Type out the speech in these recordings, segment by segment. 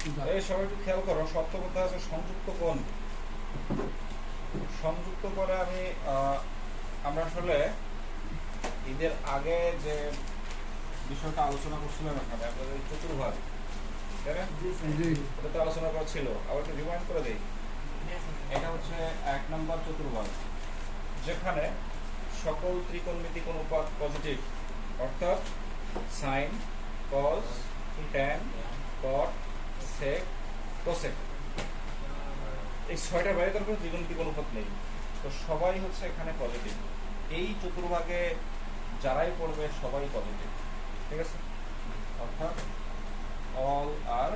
এই সবাই একটু খেয়াল করো, সপ্ত কথা আছে সংযুক্ত কোণ। সংযুক্ত করে আমরা আসলে ঈদের আগে যে বিষয়টা আলোচনা করছিলাম এখানে আমাদের চতুর্ভাগ, তাই না? এটা তো আলোচনা করা ছিল, আবার একটু রিমাইন্ড করে দিই। এটা হচ্ছে 1 নম্বর চতুর্ভাগ, যেখানে সকল ত্রিকোণমিতিক অনুপাত পজিটিভ, অর্থাৎ সাইন, কস, ট্যান, কট, সেক, কোসেক, এই 6টার বাইরে তার কোনো ত্রিকোণমিতিক অনুপাত নেই। তো সবাই হচ্ছে এখানে পজিটিভ। এই চতুর্ভাগে যারাই পড়বে সবাই পজিটিভ, ঠিক আছে? অর্থাৎ অল আর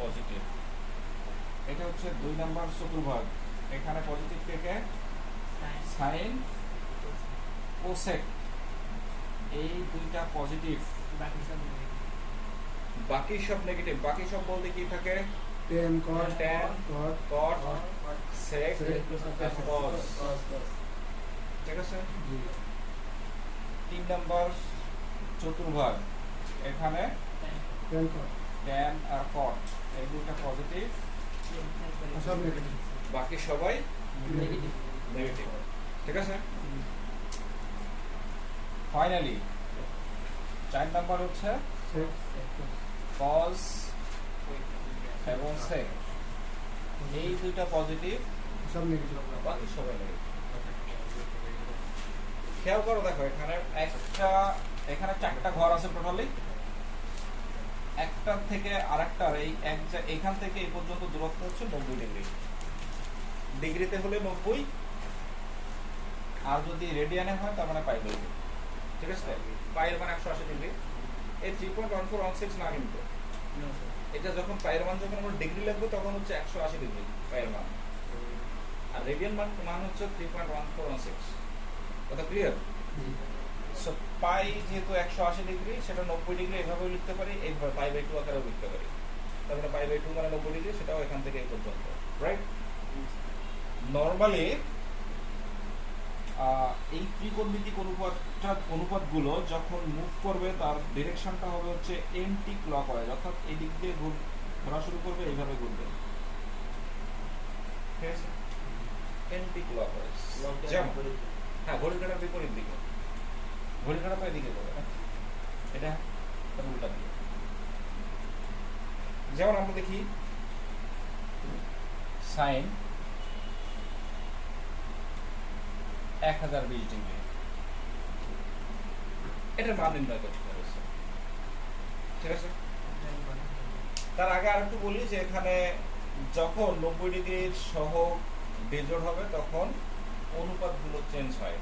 পজিটিভ। এটা হচ্ছে 2 নম্বর চতুর্ভাগ, এখানে পজিটিভ থেকে সাইন, কোসেক, এই দুইটা পজিটিভ, বাকি সব নেগেটিভ। বাকি সব বলতে কি থাকে? tan cot ট্যান, কট, সেক, কস, ঠিক আছে? 3 নম্বর চতুর্ভাগ, এখানে tan cot ট্যান আর কট, এই দুইটা পজিটিভ, সব নেগেটিভ। বাকি সবাই নেগেটিভ, ঠিক আছে? ফাইনালি 4 নাম্বার হচ্ছে কস এবং সেক, এই দুইটা পজিটিভ, সব নেগেটিভ। বাকি সবাই নেগেটিভ। খেয়াল করো, দেখো এখানে এখানে 4টা ঘর আছে টোটালি। একটার থেকে আরেকটার এইখান থেকে এই পর্যন্ত দূরত্ব হচ্ছে 90 ডিগ্রি। ডিগ্রিতে হলে 90, আর যদি রেডিয়ানে হয় তার মানে পাই ডিগ্রি, ঠিক আছে? পাইয়ের মান 180 ডিগ্রি। এই 3.1416 না, কিন্তু এটা যখন পাইয়ের মান যখন আমরা ডিগ্রি লিখবো তখন হচ্ছে 180 ডিগ্রি পাইয়ের মান, আর রেডিয়ান মান হচ্ছে 3.1416। কথা ক্লিয়ার? সো পাই যেহেতু 180 ডিগ্রি, সেটা 90 ডিগ্রি এভাবেও লিখতে পারি, এইভাবে পাই বাই 2 আকারেও লিখতে পারি। তার মানে পাই বাই 2 মানে 90 ডিগ্রি, সেটাও এখান থেকে এই পর্যন্ত, রাইট? নরমালি এই ত্রিকোণমিতিক অনুপাতগুলো যখন মুভ করবে তার ডিরেকশনটা হবে হচ্ছে এন্টি ক্লকওয়াইজ, অর্থাৎ এই দিক দিয়ে ঘোরা শুরু করবে, এইভাবে ঘুরবে, ঠিক আছে? Anti clockwise. যেমন হ্যাঁ, ঘড়ির কাঁটার বিপরীত দিকে, ঘড়ির কাঁটা তো এদিকে যাবে, এটা উল্টা দিকে। যেমন আমরা দেখি সাইন 1020 ডিগ্রি, এটার মান নির্ণয় করতে হবে, ঠিক আছে? তার আগে আরেকটু বলি যে এখানে যখন 90 ডিগ্রির সহগ বেজোড় হবে তখন অনুপাতগুলো চেঞ্জ হয়।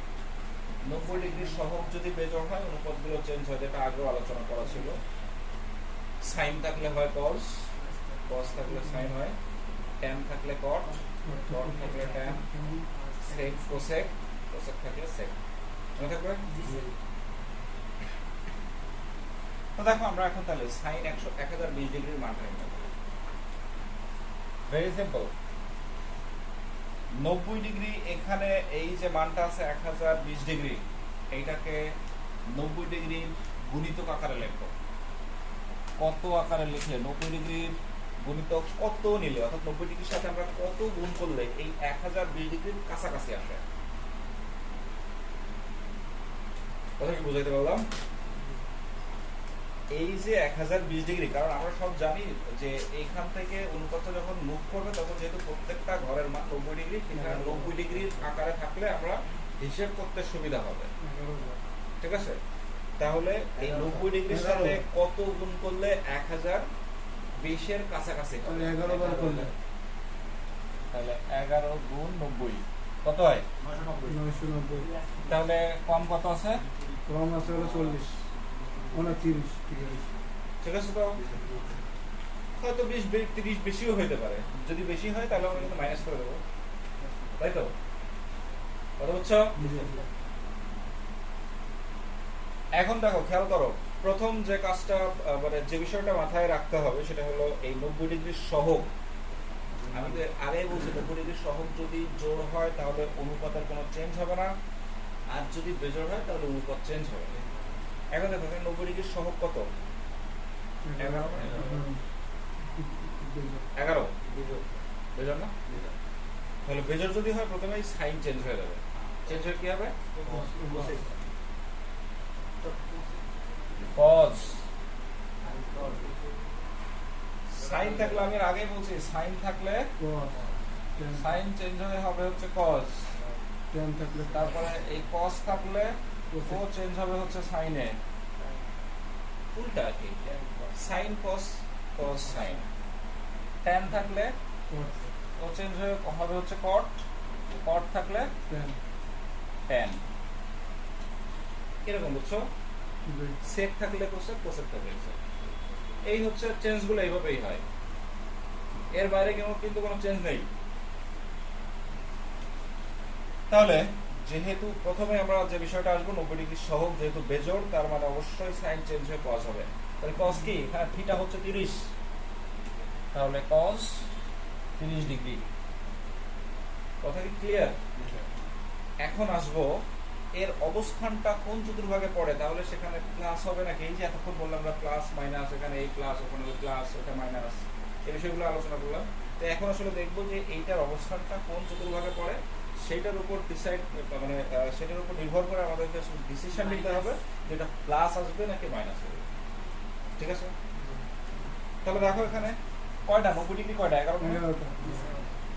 90 ডিগ্রির সহগ যদি বেজোড় হয় অনুপাতগুলো চেঞ্জ হয়, যেটা আগেও আলোচনা করা ছিল। সাইন থাকলে হয় কস, কস থাকলে সাইন হয়, ট্যান থাকলে কট, কট থাকলে ট্যান, সেক কোসেক, কোসেক থাকলে সেক, মনে থাকবে? তো দেখো আমরা এখন তাহলে সাইন 1020 ডিগ্রির মানটা নির্ণয় করব। Very simple. 90 ডিগ্রি, এখানে এই যে মানটা আছে 1020 ডিগ্রি, এইটাকে 90 ডিগ্রির গুণিতক আকারে লিখব। কত আকারে লিখলে 90 ডিগ্রির গুণিতক কত নিলে, অর্থাৎ 90 ডিগ্রির সাথে আমরা কত গুণ করলে এই 1020 ডিগ্রির কাছাকাছি আসে? কথা কি বুঝাইতে পারলাম? এই যে 1020 ডিগ্রি, কারণ আমরা সব জানি যে এইখান থেকে অনুপাতটা যখন মুভ করবে তখন যেহেতু প্রত্যেকটা ঘরের মান 90 ডিগ্রি, সেখানে 90 ডিগ্রির আকারে থাকলে আমরা হিসেব করতে সুবিধা হবে, ঠিক আছে? তাহলে এই 90 ডিগ্রির সাথে কত গুণ করলে 1020 এর কাছাকাছি হবে? 11 বার করলে তাহলে 11 গুণ 90 কত হয়? 990। তাহলে কম কত আছে? কম আছে হলো 40, 29, ঠিক আছে? তো হয়তো 20-30 বেশিও হইতে পারে। যদি বেশি হয় তাহলে আমরা কিন্তু মাইনাস করে দেবো, তাই তো? কথা বুঝছো? এখন দেখো, খেয়াল করো, প্রথম যে কাজটা মানে যে বিষয়টা মাথায় রাখতে হবে সেটা হলো এই 90 ডিগ্রির সহগ। আমি তো আগে বলছি 90 ডিগ্রির সহগ যদি জোড় হয় তাহলে অনুপাতের কোনো চেঞ্জ হবে না, আর যদি বেজোড় হয় তাহলে অনুপাত চেঞ্জ হবে। এখন দেখো 90 ডিগ্রির সহগ কত? 11। বেজোর না? তাহলে বেজোর যদি হয় প্রথমেই সাইন চেঞ্জ হয়ে যাবে। চেঞ্জ হয়ে কি হবে? কজ। সাইন থাকলে আমি এর আগেই বলছি সাইন থাকলে সাইন চেঞ্জ হয়ে হবে হচ্ছে কজ। টেন থাকলে তারপরে এই কজ থাকলে ও চেঞ্জ হবে হচ্ছে সাইনে। উল্টা কি? Sign cause cause sign. Tan থাকলে ও চেঞ্জ হয়ে হবে হচ্ছে কট। কট থাকলে টেন ট্যান। এরকম বুঝছো? সেক থাকলে কোসেক, কোসেক থাকলে সেক। এই হচ্ছে চেঞ্জগুলো এইভাবেই হয়, এর বাইরে কিন্তু কোনো চেঞ্জ নেই। তাহলে যেহেতু প্রথমে আমরা যে বিষয়টা আসবো 90 ডিগ্রি সহগ, যেহেতু বেজোড় তার মানে অবশ্যই সাইন চেঞ্জ হয়ে কজ হবে। তাহলে কজ কি? হ্যাঁ, থিটা হচ্ছে 30, তাহলে কজ 30 ডিগ্রি। কথা কি ক্লিয়ার? এখন আসবো এর অবস্থানটা কোন চতুর্ভাগে পড়ে, তাহলে সেখানে প্লাস হবে নাকি? এই যে এতক্ষণ বললাম আমরা প্লাস মাইনাস, এখানে এই প্লাস ওখানে ওই প্লাস ওটা মাইনাস, এই বিষয়গুলো আলোচনা করলাম। তো এখন আসলে দেখবো যে এইটার অবস্থানটা কোন চতুর্ভাগে পড়ে, সেটার উপর ডিসাইড মানে সেটার উপর নির্ভর করে আমাদেরকে ডিসিশন নিতে হবে যে এটা প্লাস আসবে নাকি মাইনাস আসবে। ঠিক আছে? তাহলে দেখো এখানে কয়টা 90 ডিগ্রি কয়টা? 11টা।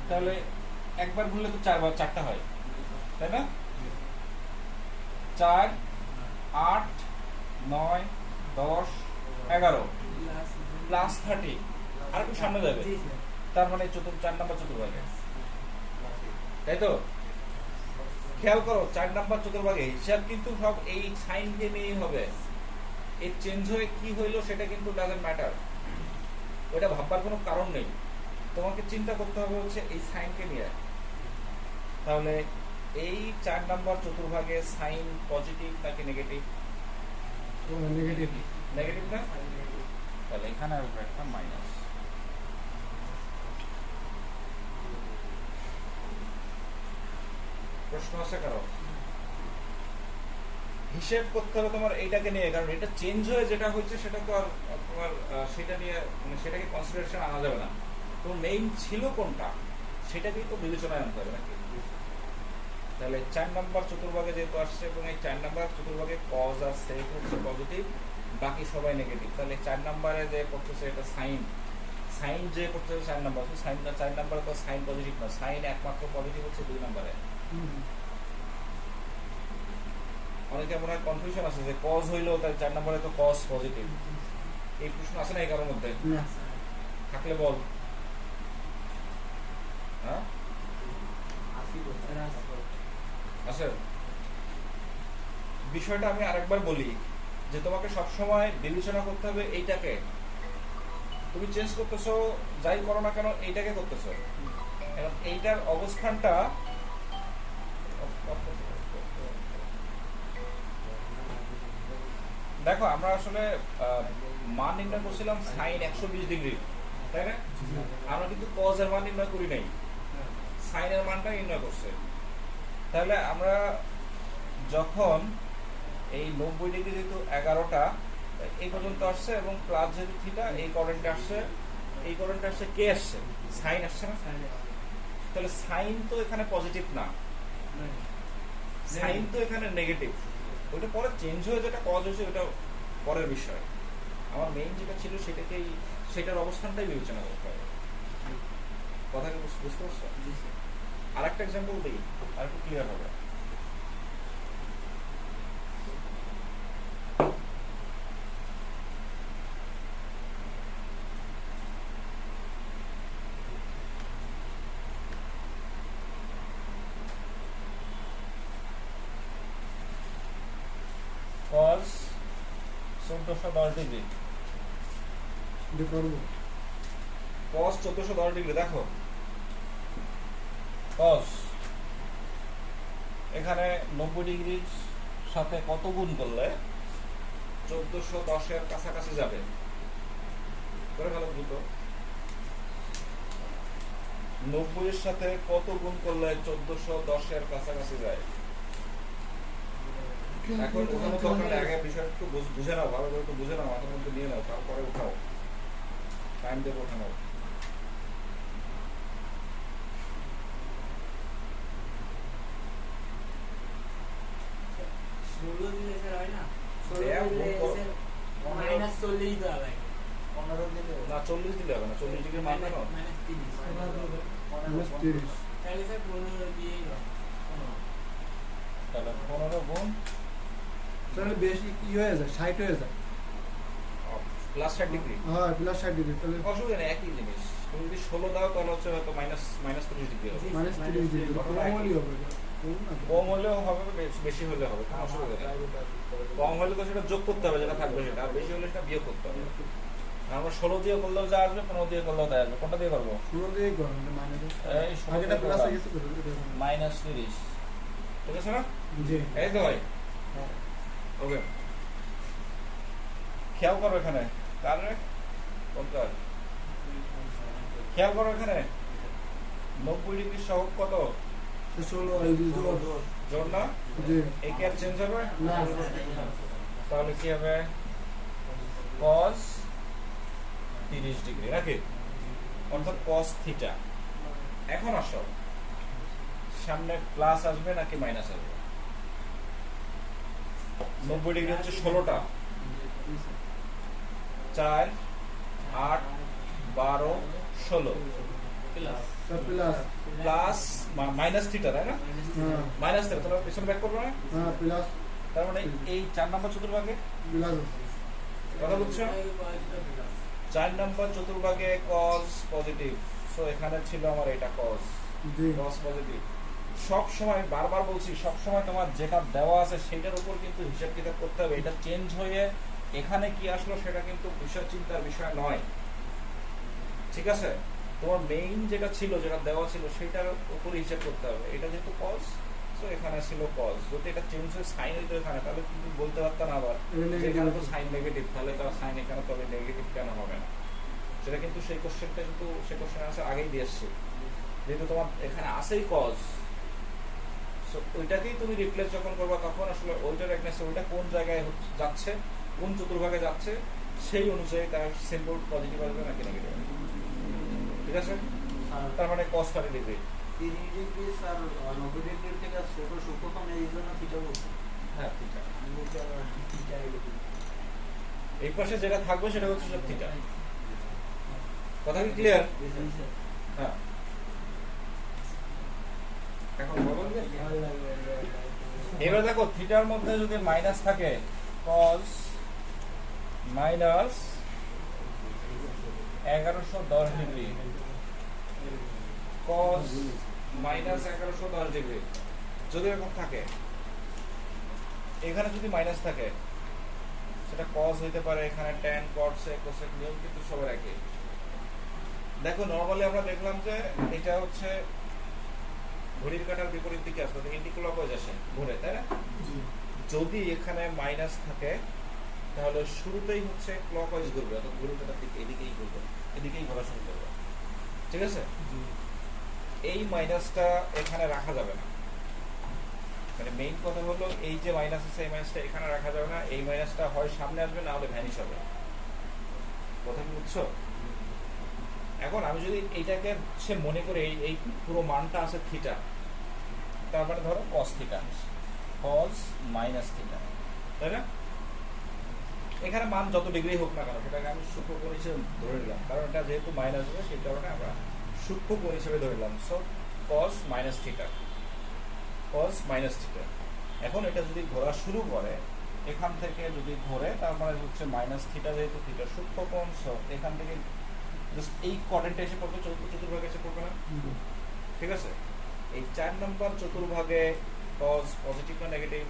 তাহলে একবার ঘুরলে তো চারটা হয়, তাই না? 4, 8, 9, 10, 11 প্লাস 30 আর একটু সামনে যাবে, তার মানে 4 নাম্বার চতুর্ভাগে, তাই তো? খেয়াল করো 4 নাম্বার চতুর্ভাগে হিসাব কিন্তু সব এই সাইনকে নিয়েই হবে। এই চেঞ্জ হয়ে কি হইলো সেটা কিন্তু ডাজন্ট ম্যাটার, ওটা ভাববার কোনো কারণ নেই। তোমাকে চিন্তা করতে হবে হচ্ছে এই সাইনকে নিয়ে। তাহলে এই 4 নাম্বার চতুর্ভাগে সাইন পজিটিভ নাকি নেগেটিভ? নেগেটিভ। নেগেটিভ না? তাহলে এখানে আসবে একটা মাইনাস। প্রশ্ন আছে কারো? হিসেব করতে হবে তোমার এইটাকে নিয়ে, কারণ এটা চেঞ্জ হয়ে যেটা হচ্ছে সেটা তো আর তোমার সেটা নিয়ে মানে সেটাকে কনসিডারেশন আনা যাবে না। তো মেইন ছিল কোনটা সেটাকেই তো বিবেচনায় আনতে হবে নাকি? তাহলে 4 নাম্বার চতুর্ভাগে যেহেতু আসছে এবং এই 4 নাম্বার চতুর্ভাগে কজ আর সেক হচ্ছে পজিটিভ, বাকি সবাই নেগেটিভ। তাহলে 4 নাম্বারে যে পড়তেছে এটা সাইন, সাইন যে পড়তেছে 4 নাম্বার, সাইন না 4 নাম্বারে তো সাইন পজিটিভ না, সাইন একমাত্র পজিটিভ হচ্ছে 2 নাম্বারে। অনেকে মনে হয় কনফিউশন আছে যে কজ হইলো তাই 4 নাম্বারে তো কজ পজিটিভ। এই প্রশ্ন আছে না এই কারোর মধ্যে? থাকলে বল। হ্যাঁ আছে। বিষয়টা আমি আরেকবার বলি যে তোমাকে সবসময় বিবেচনা করতে হবে এইটাকে। তুমি চেঞ্জ করতেছো যাই করো না কেন এইটাকে করতেছো, এবং এইটার অবস্থানটা দেখো আমরা আসলে মান নির্ণয় করছিলাম সাইন 120 ডিগ্রি, তাই না? আমরা কিন্তু কজ এর মান নির্ণয় করি নাই, সাইনের মানটা নির্ণয় করছে। তাহলে আমরা যখন এই 90 ডিগ্রি যেহেতু 11টা এই পর্যন্ত আসছে এবং প্লাস যেহেতু থিটা এই কারেন্ট আসছে, এই কারেন্ট আসছে, কে আসছে? সাইন আসছে না? তাহলে সাইন তো এখানে পজিটিভ না, সাইন তো এখানে নেগেটিভ। ওইটা পরে চেঞ্জ হয়ে যেটা কজ হয়েছে ওটা পরের বিষয়। আমার মেইন যেটা ছিল সেটাকেই, সেটার অবস্থানটাই বিবেচনা করতে হবে। কথা কি বুঝতে পারছো? আর একটা এক্সাম্পল দিই, আর একটু ক্লিয়ার হবে। cos 1410 degree, cos 1410 degree. দেখো cos এখানে 90 ডিগ্রির সাথে কত গুণ করলে 1410 এর কাছাকাছি যাবে? করে ভালো বুঝো, 90 এর সাথে কত গুণ করলে 1410 এর কাছাকাছি যায়? এখন ওখানে দরকার নেই, আগে বিষয়টা একটু বুঝে নাও, ভালো করে একটু বুঝে নাও, মাথার মধ্যে নিয়ে নাও, তারপরে উঠাও, টাইম দিয়ে ওঠানো। না 40 দিলে হবে না, 40 ডিগ্রি মান কেন? -30 তাহলে 15 গুণ তাহলে বেশি কি হয়ে যায় 60 হয়ে যায় প্লাস 60 ডিগ্রি। হ্যাঁ প্লাস 60 ডিগ্রি তাহলে অসুবিধা নেই, একই জিনিস। তুমি যদি 16 দাও তাহলে হচ্ছে হয়তো -30 ডিগ্রি হবে। -30 ডিগ্রি ঘটনা কম একই। হলেই হবে কম না তো। কম হলেও হবে, বেশি হলে হবে, কোনো অসুবিধা নেই। কম হলে তো সেটা যোগ করতে হবে যেটা থাকবে সেটা, আর বেশি হলে সেটা বিয়োগ করতে হবে। আমরা 16 দিয়ে করলেও যা আসবে, 15 দিয়ে করলেও তাই আসবে। কোনটা দিয়ে করবো? শুরু দিয়ে গরম মানে এই 16 আগেটা দিয়ে প্লাস করলাম। হয়ে গেছে তো -30, ঠিক আছে না? জি এই তো ভাই, ওকে। খেয়াল করো এখানে কার রে? কোনটার? খেয়াল করো এখানে 90 ডিগ্রি সহগ কত? 16 এই জোর জোর না? জি এই কি আর চেঞ্জ হবে? না তাহলে কি হবে? cos 30 ডিগ্রি নাকি, অর্থাৎ cos থিটা। এখন আসো, সামনে প্লাস আসবে নাকি মাইনাস আসবে? 90 ডিগ্রি হচ্ছে 16টা, 4 8 12 16 সব প্লাস প্লাস মাইনাস থিটা, তাই না? হ্যাঁ মাইনাস থিটা, তাহলে পিছনে ব্যাক করবো না? হ্যাঁ প্লাস তার মানে এই 4 নম্বর চতুর্ভাগে প্লাস কথা বুঝছো? 4 নম্বর চতুর্ভাগে cos পজিটিভ, সো এখানে ছিল আমার এটা cos জি cos পজিটিভ। সব সময় বারবার বলছি, সব সময় তোমার যেটা দেওয়া আছে সেটার উপর কিন্তু হিসাব কিতাব করতে হবে। এটা চেঞ্জ হয়ে এখানে কি আসলো সেটা কিন্তু বিষয় চিন্তার বিষয় নয়, ঠিক আছে? তোমার মেইন যেটা ছিল, যেটা দেওয়া ছিল সেটার উপরে হিসাব করতে হবে। এটা যেহেতু cos, সো এখানে ছিল cos। যদি এটা চেঞ্জ হয়ে সাইন হইতো এখানে, তাহলে কিন্তু বলতে পারতাম আবার যে এখানে তো সাইন নেগেটিভ, তাহলে তার সাইন এখানে তবে নেগেটিভ কেন হবে না? সেটা কিন্তু সেই কোশ্চেনটা কিন্তু সেই কোশ্চেনের আনসার আগেই দিয়ে এসছে, যেহেতু তোমার এখানে আসেই cos, সো ওইটাকেই তুমি রিপ্লেস যখন করবা তখন আসলে ওইটার এগেইনস্টে ওইটা কোন জায়গায় যাচ্ছে, কোন চতুর্ভাগে যাচ্ছে, সেই অনুযায়ী তার সিম্বল পজিটিভ আসবে নাকি নেগেটিভ আসবে, ঠিক আছে? তার মানে cos 30 ডিগ্রি। 30 ডিগ্রি স্যার 90 ডিগ্রির থেকে ছোট সূক্ষ্মকোণ এই জন্য থিটা বলছি। হ্যাঁ থিটা। আমি বলছি আবার থিটা এরকম। এই পাশে যেটা থাকবে সেটা হচ্ছে সব থিটা। কথা কি ক্লিয়ার? হ্যাঁ। এখন বলুন যে এবার দেখো থিটার মধ্যে যদি মাইনাস থাকে, cos minus 1110 degree, cos minus 1110 degree যদি এরকম থাকে, এখানে যদি মাইনাস থাকে সেটা cos হইতে পারে, এখানে tan cot sec cosec নিয়ম কিন্তু সবার একই। দেখো নরমালি আমরা দেখলাম যে এটা হচ্ছে ঘড়ির কাঁটার বিপরীত দিকে আসবে, এন্টিক্লকওয়াইজ আসে ঘুরে, তাই না? যদি এখানে মাইনাস থাকে তাহলে শুরুতেই হচ্ছে ক্লকওয়াইজ ঘুরবে, অর্থাৎ ঘড়ির কাঁটার দিকে এদিকেই ঘুরবে, এদিকেই ঘোরা শুরু করবে, ঠিক আছে? এই মাইনাসটা এখানে রাখা যাবে না, মানে মেইন কথা হলো এই যে মাইনাস আছে এই মাইনাসটা এখানে রাখা যাবে না। এই মাইনাসটা হয় সামনে আসবে, না হলে ভ্যানিশ হবে। কথা কি বুঝছো? এখন আমি যদি এইটাকে সে মনে করে এই পুরো মানটা আছে থিটা, তার মানে ধরো cos theta, cos minus theta, তাই না? এখানে মান যত ডিগ্রি হোক না কেন সেটাকে আমি সূক্ষ্মকোণ হিসেবে ধরে নিলাম, কারণ এটা যেহেতু মাইনাস হবে সেই কারণে আমরা সূক্ষ্মকোণ হিসেবে ধরে নিলাম। So cos minus theta, cos minus theta. এখন এটা যদি ঘোরা শুরু করে, এখান থেকে যদি ঘোরে, তার মানে হচ্ছে মাইনাস থিটা, যেহেতু থিটা সূক্ষ্মকোণ, সো এখান থেকে জাস্ট এই কোঅর্ডিনেটে এসে পড়বে, চতুর্ভাগে এসে পড়বে না, ঠিক আছে? এই 4 নম্বর চতুর্ভাগে cos পজিটিভ না নেগেটিভ?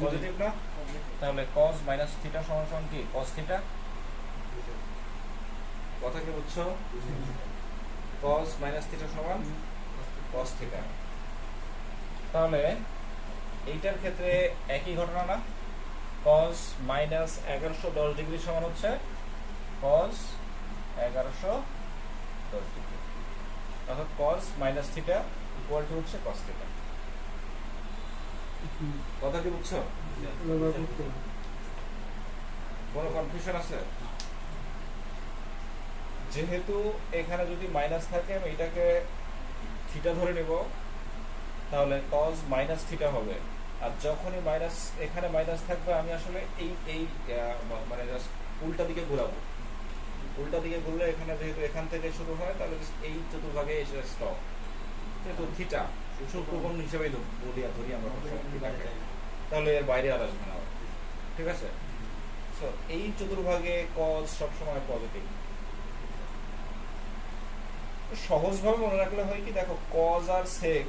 পজিটিভ না? তাহলে cos মাইনাস থিটা সমান সমান কি? cos theta. কথা কি বুঝছো? cos মাইনাস থিটা সমান cos থিটা। তাহলে এইটার ক্ষেত্রে একই ঘটনা না? cos মাইনাস 1110 ডিগ্রি সমান হচ্ছে cos 1110 ডিগ্রি, অর্থাৎ cos minus theta equal to হচ্ছে cos থিটা। কথা কি বুঝছো? কোনো কনফিউশন আছে? যেহেতু এখানে যদি মাইনাস থাকে আমি এটাকে থিটা ধরে নেব, তাহলে cos মাইনাস থিটা হবে। আর যখনই মাইনাস এখানে মাইনাস থাকবে আমি আসলে এই মানে জাস্ট উল্টা দিকে ঘোরাবো, উল্টা দিকে ঘুরলে এখানে যেহেতু এখান থেকে শুরু হয় তাহলে এই চতুর্ভাগে এসে স্টপ, যেহেতু থিটা সূক্ষ্মকোণ হিসেবে ধরি আমরা থিটাকে, তাহলে এর বাইরে আর আসবে না, ঠিক আছে। সো এই চতুর্ভাগে কজ সবসময় পজিটিভ। সহজভাবে মনে রাখলে হয় কি, দেখো কজ আর সেক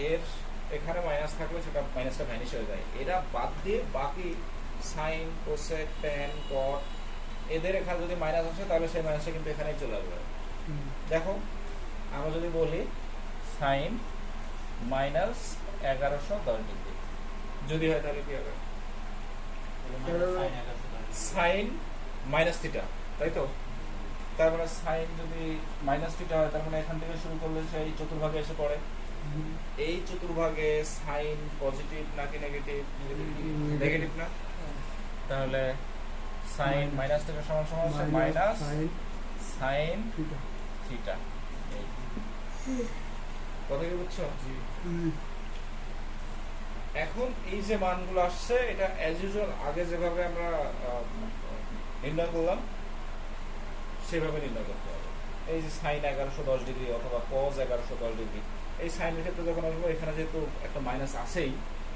এর এখানে মাইনাস থাকলে সেটা মাইনাসটা ভ্যানিশ হয়ে যায়, এরা বাদ দিয়ে বাকি সাইন, কোসেক, ট্যান, কট এদের এখানে যদি মাইনাস আসে তাহলে সেই মাইনাসটা কিন্তু এখানেই চলে আসবে। দেখো আমরা যদি বলি সাইন মাইনাস 1110 ডিগ্রি যদি হয় তাহলে কি হবে? সাইন মাইনাস থিটা, তাই তো? তার মানে সাইন যদি মাইনাস থিটা হয় তার মানে এখান থেকে শুরু করলে সেই চতুর্ভাগে এসে পড়ে। এই চতুর্ভাগে সাইন পজিটিভ নাকি নেগেটিভ? নেগেটিভ না? তাহলে সাইন মাইনাস থিটা সমান সমান মাইনাস সাইন থিটা। কথা কি বুঝছো? এখন এই যে মানগুলো আসছে এটা অ্যাজ ইউজুয়াল আগে যেভাবে আমরা নির্ণয় করলাম সেভাবে নির্ণয় করতে হবে। এই যে সাইন 1110 ডিগ্রি অথবা কজ 1110 ডিগ্রি, এই সাইনের ক্ষেত্রে যখন আসবো এখানে যেহেতু একটা মাইনাস আছেই,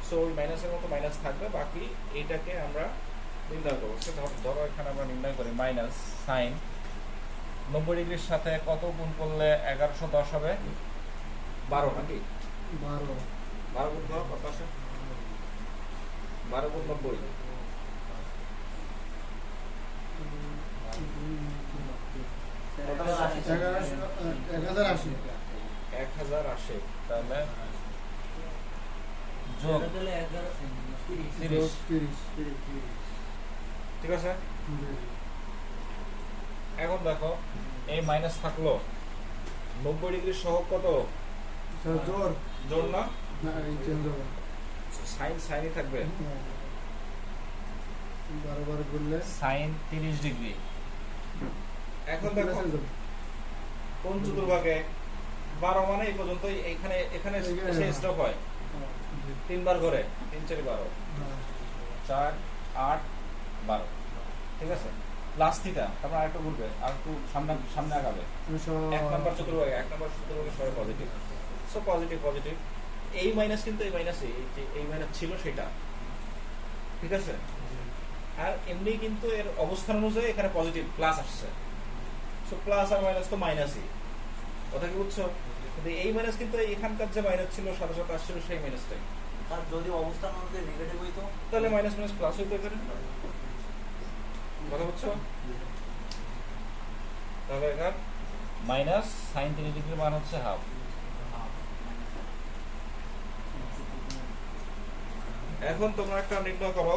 সো ওই মাইনাসের মতো মাইনাস থাকবে, বাকি এইটাকে আমরা নির্ণয় করবো। ধরো এখানে আমরা নির্ণয় করি মাইনাস সাইন 90 ডিগ্রির সাথে কত গুণ করলে 1110 হবে? 12 নাকি? 12 গুণ করো কত আসে? 12 গুণ 90 1080, তাহলে যোগ 30, ঠিক আছে। এখন দেখো এই মাইনাস থাকলো 90 ডিগ্রি সহ কত জোর না, সাইন সাইনই থাকবে, সাইন 30 ডিগ্রি। এখন দেখো কোন চতুর্ভাগে 12 মানে এই পর্যন্ত, এখানে এখানে স্টপ হয় 3 বার করে, 3 4 12, 4 8 12, ঠিক আছে। লাস্ট থিটা তারপর আরেকটু ঘুরবে, আর একটু সামনে আগাবে। এক নাম্বার চতুর্ভাগে সবাই পজিটিভ, সো পজিটিভ পজিটিভ। এই মাইনাস কিন্তু এই মাইনাসে এই মাইনাস ছিল সেটা, ঠিক আছে। আর এমনি কিন্তু এর অবস্থান অনুযায়ী এখানে পজিটিভ প্লাস আসছে, সো প্লাস আর মাইনাস তো মাইনাসই, কথা কি বুঝছো? কিন্তু এই মাইনাস কিন্তু এখানকার যে মাইনাস ছিল সাথে সাথে আসছিল সেই মাইনাসটাই। আর যদি অবস্থান অনুযায়ী নেগেটিভ হইতো তাহলে মাইনাস মাইনাস প্লাস হইতো এখানে, কথা বুঝছো? তাহলে এখানে মাইনাস সাইন 30 ডিগ্রি মান হচ্ছে হাফ। এখন তোমরা একটা নির্ণয় করো